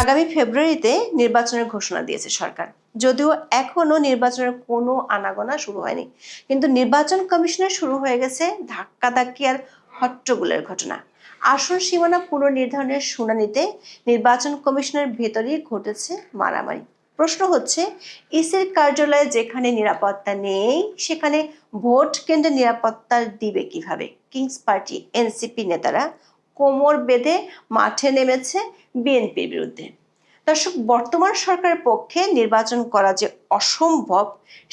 আগামী ফেব্রুয়ারিতে নির্বাচনের ঘোষণা দিয়েছে সরকার। যদিও এখনো নির্বাচনের কোনো আনাগোনা শুরু হয়নি, কিন্তু নির্বাচন কমিশনের শুরু হয়ে গেছে ধাক্কাধাক্কি আর হট্টগোলের ঘটনা। আসন সীমানা পুনর্নির্ধারণের শুনানিতে নির্বাচন কমিশনের ভেতরেই ঘটেছে মারামারি। প্রশ্ন হচ্ছে, ইসির কার্যালয়ে যেখানে নিরাপত্তা নেই সেখানে ভোট কেন্দ্রে নিরাপত্তা দিবে কিভাবে? কিংস পার্টি এনসিপি নেতারা কোমর বেঁধে মাঠে নেমেছে বিএনপির বিরুদ্ধে। দর্শক, বর্তমান সরকারের পক্ষে নির্বাচন করা যে অসম্ভব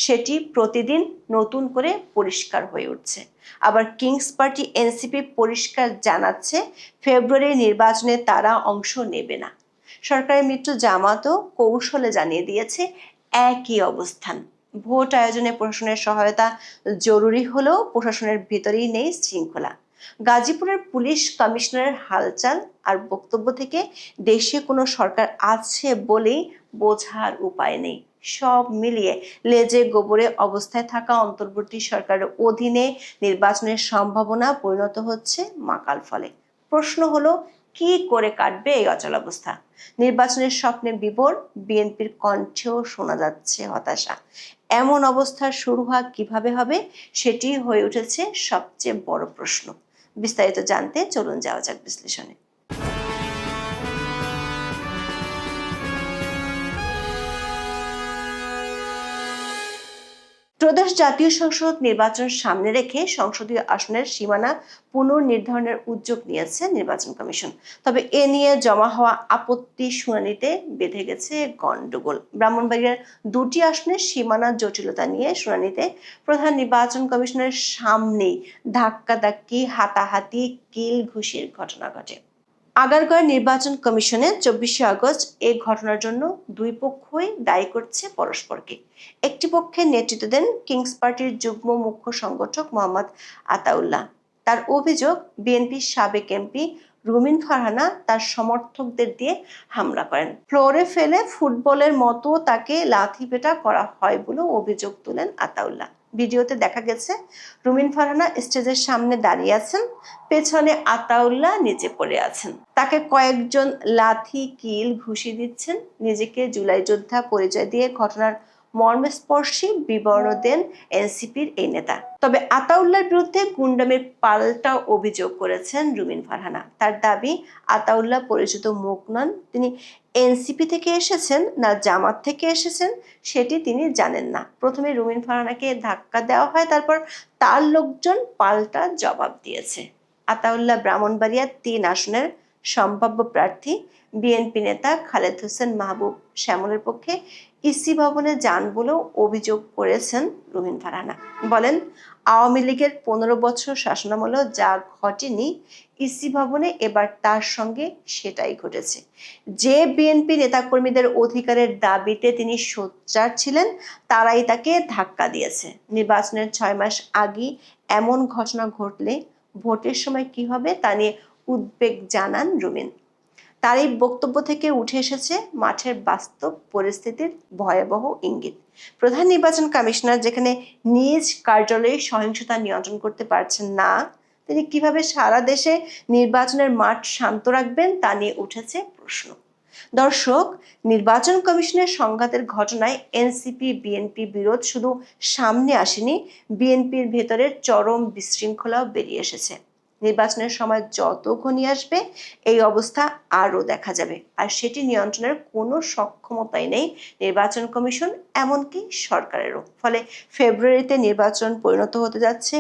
সেটি প্রতিদিন নতুন করে পরিষ্কার হয়ে উঠছে। আবার কিংস পার্টি এনসিপি পরিষ্কার জানাচ্ছে ফেব্রুয়ারি নির্বাচনে তারা অংশ নেবে না। সরকারের মিত্র জামাতও কৌশলে জানিয়ে দিয়েছে একই অবস্থান। ভোট আয়োজনে প্রশাসনের সহায়তা জরুরি হলেও প্রশাসনের ভিতরেই নেই শৃঙ্খলা। গাজীপুরের পুলিশ কমিশনারের হালচাল আর বক্তব্য থেকে দেশে কোনো সরকার আছে বলেই বোঝার উপায় নেই। সব মিলিয়ে লেজে গোবরে অবস্থায় থাকা অন্তর্বর্তী সরকারের অধীনে নির্বাচনের সম্ভাবনা পরিণত হচ্ছে মাকাল ফলে। প্রশ্ন হলো, কি করে কাটবে এই অচলাবস্থা? নির্বাচনের স্বপ্নে বিভোর, বিএনপির কণ্ঠেও শোনা যাচ্ছে হতাশা। এমন অবস্থা শুরু হওয়া কিভাবে হবে সেটি হয়ে উঠেছে সবচেয়ে বড় প্রশ্ন। বিস্তারিত জানতে চলুন যাওয়া যাক বিশ্লেষণে। ত্রয়োদশ জাতীয় সংসদ নির্বাচন সামনে রেখে সংসদীয় আসনের সীমানা পুনর্নির্ধারণের উদ্যোগ নিয়েছে নির্বাচন কমিশন। তবে এ নিয়ে জমা হওয়া আপত্তি শুনানিতে বেঁধে গেছে গন্ডগোল। ব্রাহ্মণবাড়িয়ার 2টি আসনের সীমানা জটিলতা নিয়ে শুনানিতে প্রধান নির্বাচন কমিশনের সামনেই ধাক্কাধাক্কি, হাতাহাতি, কিল ঘুষির ঘটনা ঘটে। আগারগাঁও নির্বাচন কমিশনে 24শে আগস্ট এই ঘটনার জন্য দুই পক্ষই দায়ী করছে পরস্পরকে। একটি পক্ষের নেতৃত্ব দেন কিংস পার্টির যুগ্ম মুখ্য সংগঠক মোহাম্মদ আতাউল্লাহ। তার অভিযোগ, বিএনপির সাবেক এমপি রুমিন ফারহানা তার সমর্থকদের দিয়ে হামলা করেন। ফ্লোরে ফেলে ফুটবলের মতো তাকে লাথিপেটা করা হয় বলেও অভিযোগ তোলেন আতাউল্লাহ। ভিডিওতে দেখা গেছে রুমিন ফারহানা স্টেজের সামনে দাঁড়িয়ে আছেন, পেছনে আতাউল্লাহ নিচে পড়ে আছেন। তাকে কয়েকজন লাথি, কিল, ঘুষি দিচ্ছেন। নিজেকে জুলাই যোদ্ধা পরিচয় দিয়ে ঘটনার মর্মস্পর্শী বিবরণ দেন এনসিপির এই নেতা। তবে আতাউল্লাহর বিরুদ্ধে গুন্ডামির পাল্টা অভিযোগ করেছেন রুমিন ফারহানা। তার দাবি, আতাউল্লাহ পরিচিত মুখ নন, তিনি এনসিপি থেকে এসেছেন না জামাত থেকে এসেছেন সেটি তিনি জানেন না। প্রথমে রুমিন ফারহানাকে ধাক্কা দেওয়া হয়, তারপর তার লোকজন পাল্টা জবাব দিয়েছে। আতাউল্লাহ ব্রাহ্মণবাড়িয়া 3 আসনের সম্ভাব্য প্রার্থী। বিএনপি নেতা খালেদ হোসেন মাহবুব শ্যামলের পক্ষে ইসি ভবনে যান বলেও অভিযোগ করেছেন রুমিন ফারহানা। বলেন, আওয়ামী লীগের 15 বছর শাসনামলেও যা ঘটেনি ইসি ভবনে এবার তার সঙ্গে সেটাই ঘটেছে। যে বিএনপি নেতাকর্মীদের অধিকারের দাবিতে তিনি সোচ্চার ছিলেন তারাই তাকে ধাক্কা দিয়েছে। নির্বাচনের 6 মাস আগে এমন ঘটনা ঘটলে ভোটের সময় কি হবে তা নিয়ে উদ্বেগ জানান রুমিন। তার এই বক্তব্য থেকে উঠে এসেছে মাঠের বাস্তব পরিস্থিতির ভয়াবহ ইঙ্গিত। প্রধান নির্বাচন কমিশনার যেখানে নিজ কার্যালয়ে সহিংসতা নিয়ন্ত্রণ করতে পারছেন না, তিনি কিভাবে সারা দেশে নির্বাচনের মাঠ শান্ত রাখবেন তা নিয়ে উঠেছে প্রশ্ন। দর্শক, নির্বাচন কমিশনের সংঘাতের ঘটনায় এনসিপি বিএনপি বিরোধ শুধু সামনে আসেনি, বিএনপির ভেতরের চরম বিশৃঙ্খলাও বেরিয়ে এসেছে। নির্বাচনের সময় যত ঘনিয়ে আসবে এই অবস্থা আরও দেখা যাবে, আর সেটি নিয়ন্ত্রণের কোনো সক্ষমতাই নেই নির্বাচন কমিশন, এমনকি সরকারেরও। ফলে ফেব্রুয়ারিতে নির্বাচন পরিণত হতে যাচ্ছে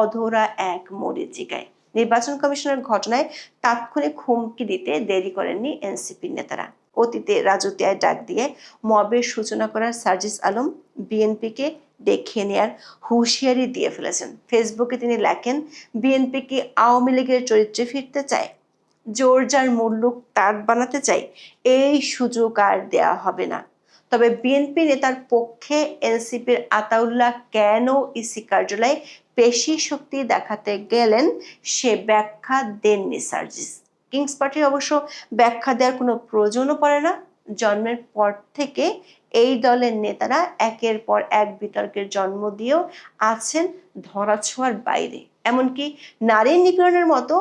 অধরা এক মরীচিকায়। নির্বাচন কমিশনের ঘটনায় তাৎক্ষণিক হুমকি দিতে দেরি করেননি এনসিপির নেতারা। অতীতে রাজুতিয়ায় ডাক দিয়ে মবের সূচনা করার সার্জিস আলম বিএনপিকে দেখে নেয়ার হুঁশিয়ারি দিয়ে ফেলেছেন। ফেসবুকে তিনি লেখেন, বিএনপি কি আওয়ামী লীগের চরিত্রে ফিরতে চায়? জোর যার মুল্লুক তার বানাতে চায়? এই সুযোগ আর দেয়া হবে না। তবে বিএনপি নেতার পক্ষে এনসিপির আতাউল্লাহ কেন ইসি কার্যালয়ে পেশি শক্তি দেখাতে গেলেন সে ব্যাখ্যা দেননি সার্জিস। কিংস পার্টির অবশ্য ব্যাখ্যা দেওয়ার কোনো প্রয়োজনও পড়ে না। জন্মের পর থেকে এই দলের নেতারা একের পর এক বিতর্কের জন্ম দিয়েও আছেন ধরাছোঁয়ার বাইরে। এমনকি নারী নিপীড়নের মতো